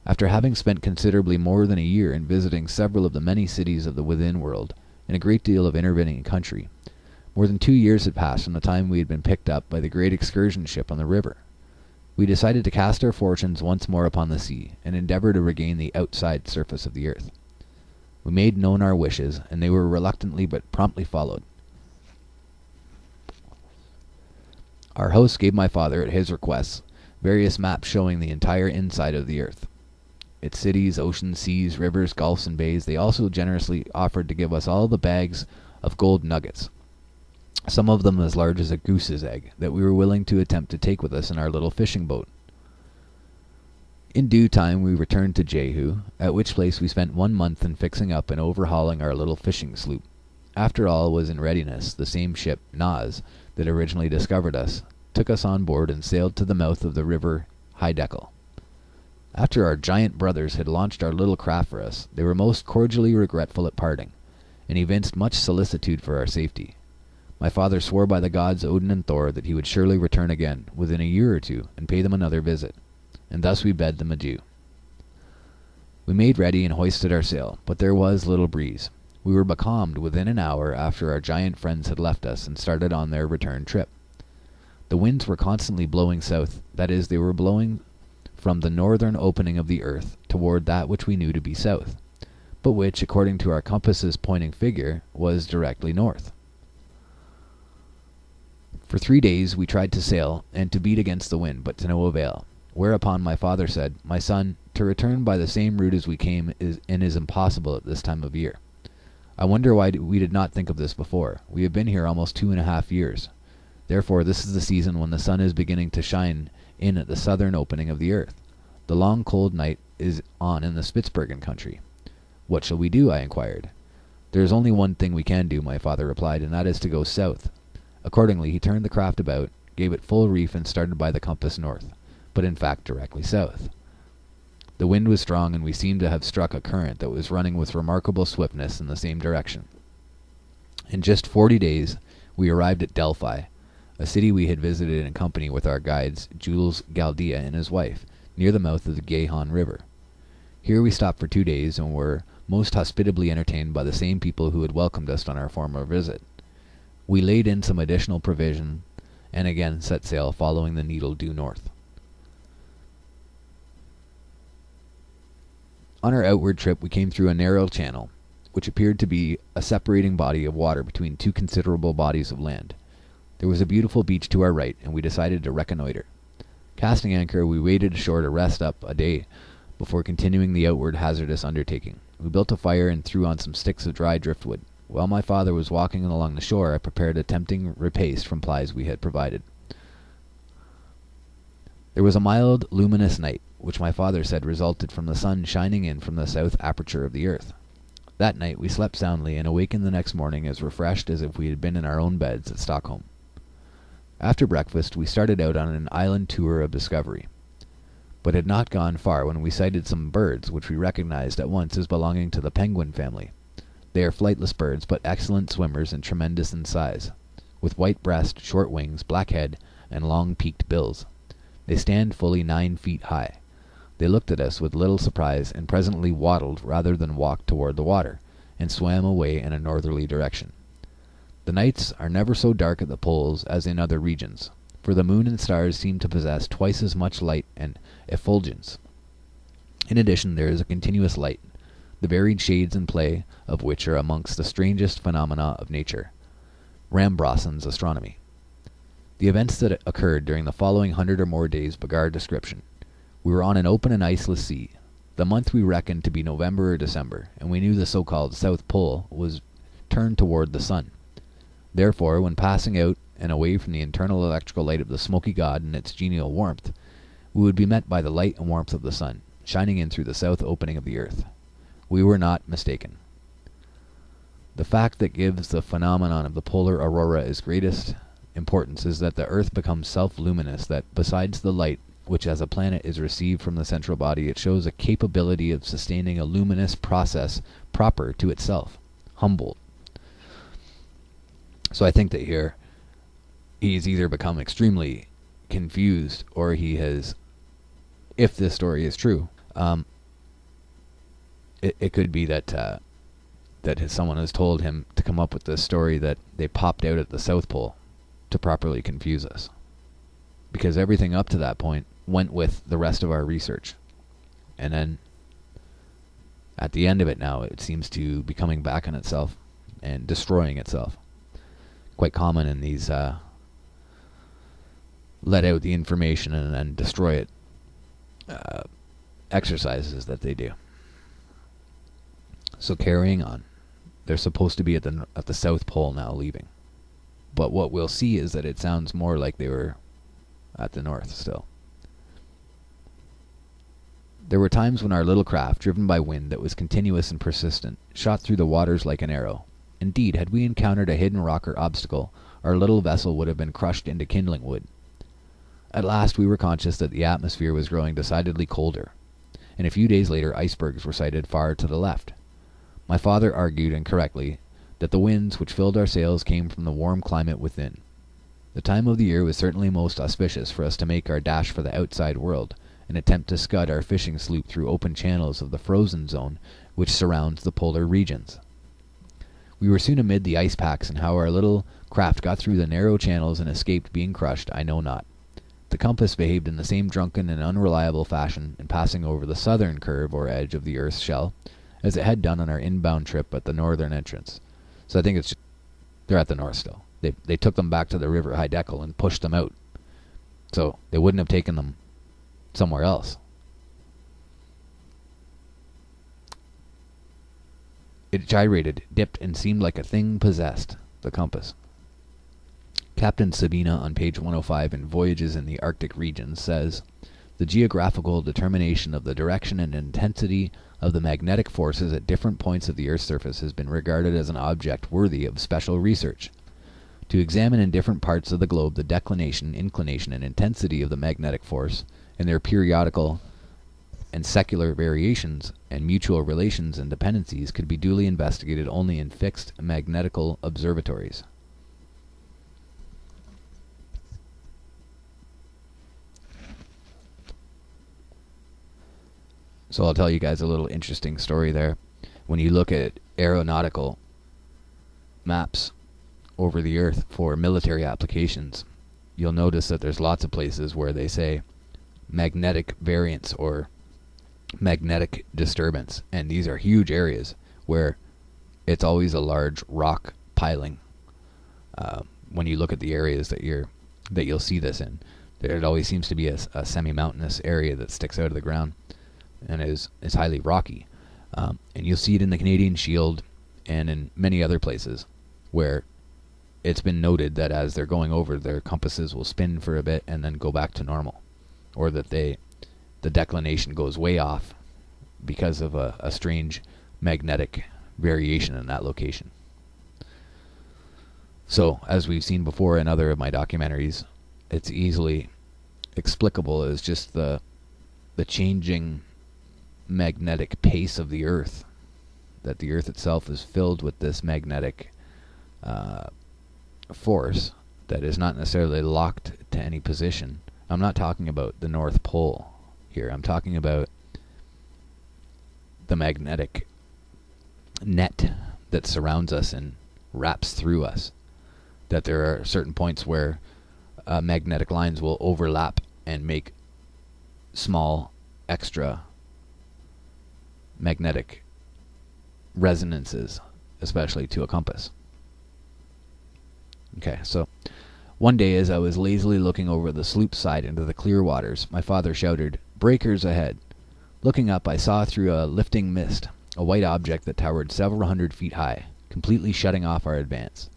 After having spent considerably more than a year in visiting several of the many cities of the within world, and a great deal of intervening country, more than 2 years had passed from the time we had been picked up by the great excursion ship on the river. We decided to cast our fortunes once more upon the sea, and endeavor to regain the outside surface of the earth. We made known our wishes, and they were reluctantly but promptly followed. Our host gave my father, at his request, various maps showing the entire inside of the earth. Its cities, oceans, seas, rivers, gulfs, and bays. They also generously offered to give us all the bags of gold nuggets, some of them as large as a goose's egg, that we were willing to attempt to take with us in our little fishing boat. In due time we returned to Jehu, at which place we spent 1 month in fixing up and overhauling our little fishing sloop. After all was in readiness, the same ship, Naz, that originally discovered us, took us on board and sailed to the mouth of the river Hydekal. After our giant brothers had launched our little craft for us, they were most cordially regretful at parting, and evinced much solicitude for our safety. My father swore by the gods Odin and Thor that he would surely return again, within a year or two, and pay them another visit, and thus we bade them adieu. We made ready and hoisted our sail, but there was little breeze. We were becalmed within an hour after our giant friends had left us and started on their return trip. The winds were constantly blowing south, that is, they were blowing from the northern opening of the earth toward that which we knew to be south, but which, according to our compass's pointing figure, was directly north. For 3 days we tried to sail and to beat against the wind, but to no avail, whereupon my father said, "My son, to return by the same route as we came is impossible at this time of year. I wonder why we did not think of this before. We have been here almost 2.5 years. Therefore this is the season when the sun is beginning to shine in at the southern opening of the earth. The long cold night is on in the Spitzbergen country." "What shall we do?" I inquired. "There is only one thing we can do," my father replied, "and that is to go south." Accordingly he turned the craft about, gave it full reef, and started by the compass north, but in fact directly south. The wind was strong, and we seemed to have struck a current that was running with remarkable swiftness in the same direction. In just 40 days we arrived at Delphi, a city we had visited in company with our guides, Jules Galdea and his wife, near the mouth of the Gihon River. Here we stopped for 2 days, and were most hospitably entertained by the same people who had welcomed us on our former visit. We laid in some additional provision, and again set sail, following the needle due north. On our outward trip we came through a narrow channel, which appeared to be a separating body of water between two considerable bodies of land. There was a beautiful beach to our right, and we decided to reconnoiter. Casting anchor, we waited ashore to rest up a day before continuing the outward hazardous undertaking. We built a fire and threw on some sticks of dry driftwood. While my father was walking along the shore, I prepared a tempting repast from plies we had provided. There was a mild, luminous night, which my father said resulted from the sun shining in from the south aperture of the earth. That night we slept soundly, and awakened the next morning as refreshed as if we had been in our own beds at Stockholm. After breakfast we started out on an island tour of discovery, but had not gone far when we sighted some birds which we recognized at once as belonging to the penguin family. They are flightless birds, but excellent swimmers and tremendous in size, with white breast, short wings, black head, and long peaked bills. They stand fully 9 feet high. They looked at us with little surprise, and presently waddled rather than walked toward the water, and swam away in a northerly direction. The nights are never so dark at the poles as in other regions, for the moon and stars seem to possess twice as much light and effulgence. In addition, there is a continuous light, the varied shades and play of which are amongst the strangest phenomena of nature. Rambrassen's astronomy. The events that occurred during the following 100 or more days begar description. We were on an open and iceless sea. The month we reckoned to be November or December, and we knew the so-called South Pole was turned toward the sun. Therefore, when passing out and away from the internal electrical light of the smoky god and its genial warmth, we would be met by the light and warmth of the sun, shining in through the south opening of the earth. We were not mistaken. The fact that gives the phenomenon of the polar aurora its greatest importance is that the earth becomes self-luminous, that besides the light which as a planet is received from the central body, it shows a capability of sustaining a luminous process proper to itself. Humboldt. So I think that here he's either become extremely confused, or he has, if this story is true, it could be that someone has told him to come up with this story that they popped out at the South Pole to properly confuse us. Because everything up to that point went with the rest of our research. And then at the end of it now, it seems to be coming back on itself and destroying itself. Quite common in these let out the information and then destroy it exercises that they do. So carrying on, they're supposed to be at the South Pole now, leaving. But what we'll see is that it sounds more like they were at the North still. There were times when our little craft, driven by wind that was continuous and persistent, shot through the waters like an arrow. Indeed, had we encountered a hidden rock or obstacle, our little vessel would have been crushed into kindling wood. At last we were conscious that the atmosphere was growing decidedly colder, and a few days later icebergs were sighted far to the left. My father argued, and correctly, that the winds which filled our sails came from the warm climate within. The time of the year was certainly most auspicious for us to make our dash for the outside world, and attempt to scud our fishing sloop through open channels of the frozen zone which surrounds the polar regions. We were soon amid the ice packs, and how our little craft got through the narrow channels and escaped being crushed, I know not. The compass behaved in the same drunken and unreliable fashion in passing over the southern curve or edge of the Earth's shell as it had done on our inbound trip at the northern entrance. So I think it's just, they're at the north still. They took them back to the river Hydekel and pushed them out. So they wouldn't have taken them somewhere else. It gyrated, dipped, and seemed like a thing possessed, the compass. Captain Sabina on page 105 in Voyages in the Arctic Regions says, "The geographical determination of the direction and intensity of the magnetic forces at different points of the Earth's surface has been regarded as an object worthy of special research. To examine in different parts of the globe the declination, inclination, and intensity of the magnetic force, and their periodical and secular variations and mutual relations and dependencies could be duly investigated only in fixed magnetical observatories." So I'll tell you guys a little interesting story there. When you look at aeronautical maps over the Earth for military applications, you'll notice that there's lots of places where they say magnetic variance or magnetic disturbance, and these are huge areas where it's always a large rock piling. When you look at the areas that you'll see this in, it always seems to be a semi-mountainous area that sticks out of the ground and is highly rocky. And you'll see it in the Canadian Shield and in many other places where it's been noted that as they're going over, their compasses will spin for a bit and then go back to normal, or that the declination goes way off because of a strange magnetic variation in that location. So, as we've seen before in other of my documentaries, it's easily explicable as just the changing magnetic pace of the Earth, that the Earth itself is filled with this magnetic force that is not necessarily locked to any position. I'm not talking about the North Pole here. I'm talking about the magnetic net that surrounds us and wraps through us. That there are certain points where magnetic lines will overlap and make small extra magnetic resonances, especially to a compass. Okay, so one day as I was lazily looking over the sloop's side into the clear waters, my father shouted, "Breakers ahead!" Looking up, I saw through a lifting mist a white object that towered several hundred feet high, completely shutting off our advance.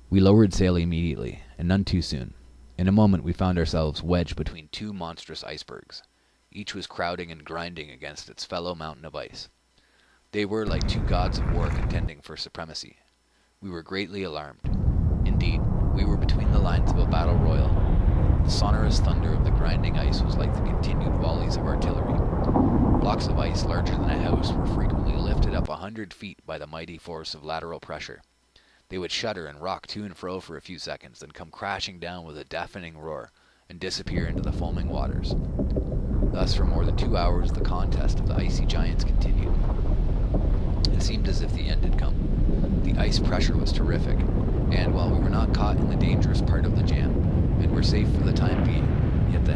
We lowered sail immediately, and none too soon. In a moment we found ourselves wedged between two monstrous icebergs. Each was crowding and grinding against its fellow mountain of ice. They were like two gods of war contending for supremacy. We were greatly alarmed. Indeed, we were between the lines of a battle royal. The sonorous thunder of the grinding ice was like the continued volleys of artillery. Blocks of ice larger than a house were frequently lifted up 100 feet by the mighty force of lateral pressure. They would shudder and rock to and fro for a few seconds, then come crashing down with a deafening roar and disappear into the foaming waters. Thus for more than 2 hours the contest of the icy giants continued. It seemed as if the end had come. The ice pressure was terrific, and while we were not caught in the dangerous part of the jam, and were safe for the time being, yet the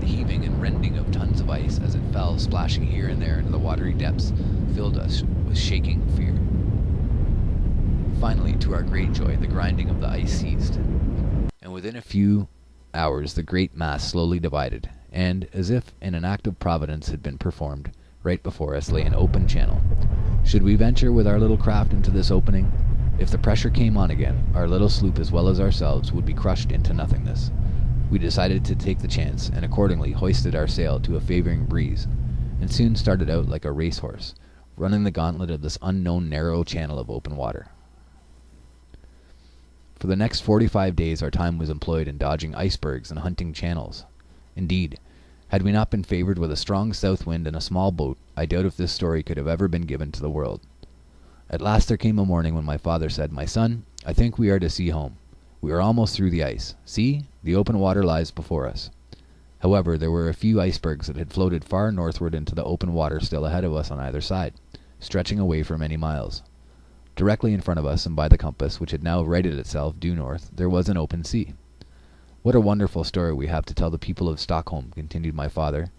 heaving and rending of tons of ice as it fell, splashing here and there into the watery depths, filled us with shaking fear. Finally, to our great joy, the grinding of the ice ceased, and within a few hours the great mass slowly divided, and, as if in an act of providence had been performed, right before us lay an open channel. Should we venture with our little craft into this opening? If the pressure came on again, our little sloop as well as ourselves would be crushed into nothingness. We decided to take the chance, and accordingly hoisted our sail to a favoring breeze, and soon started out like a racehorse, running the gauntlet of this unknown narrow channel of open water. For the next 45 days our time was employed in dodging icebergs and hunting channels. Indeed, had we not been favored with a strong south wind and a small boat, I doubt if this story could have ever been given to the world. At last there came a morning when my father said, "My son, I think we are to see home. We are almost through the ice. See, the open water lies before us." However, there were a few icebergs that had floated far northward into the open water still ahead of us on either side, stretching away for many miles. Directly in front of us, and by the compass, which had now righted itself due north, there was an open sea. "What a wonderful story we have to tell the people of Stockholm," continued my father,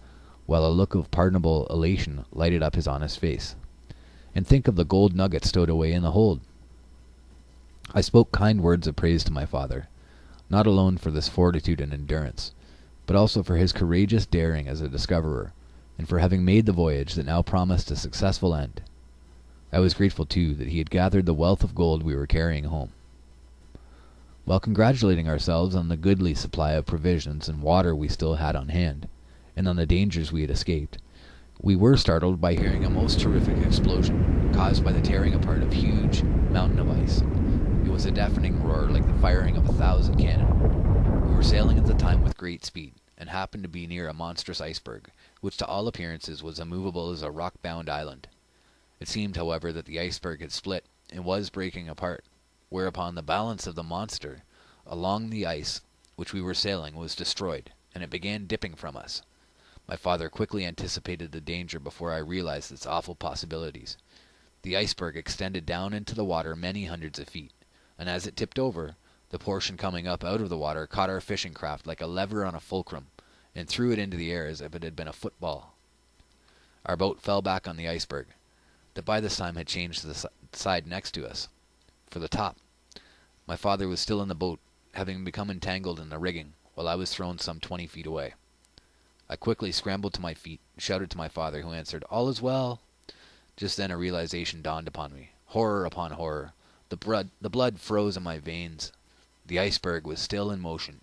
while a look of pardonable elation lighted up his honest face. "And think of the gold nuggets stowed away in the hold." I spoke kind words of praise to my father, not alone for this fortitude and endurance, but also for his courageous daring as a discoverer, and for having made the voyage that now promised a successful end. I was grateful, too, that he had gathered the wealth of gold we were carrying home. While congratulating ourselves on the goodly supply of provisions and water we still had on hand, and on the dangers we had escaped, we were startled by hearing a most terrific explosion, caused by the tearing apart of a huge mountain of ice. It was a deafening roar like the firing of 1,000 cannon. We were sailing at the time with great speed, and happened to be near a monstrous iceberg, which to all appearances was immovable as a rock-bound island. It seemed, however, that the iceberg had split, and was breaking apart, whereupon the balance of the monster along the ice which we were sailing was destroyed, and it began dipping from us. My father quickly anticipated the danger before I realized its awful possibilities. The iceberg extended down into the water many hundreds of feet, and as it tipped over, the portion coming up out of the water caught our fishing craft like a lever on a fulcrum, and threw it into the air as if it had been a football. Our boat fell back on the iceberg, that by this time had changed to the side next to us, for the top. My father was still in the boat, having become entangled in the rigging, while I was thrown some 20 feet away. I quickly scrambled to my feet, and shouted to my father, who answered, "All is well." Just then a realization dawned upon me. Horror upon horror. The blood froze in my veins. The iceberg was still in motion,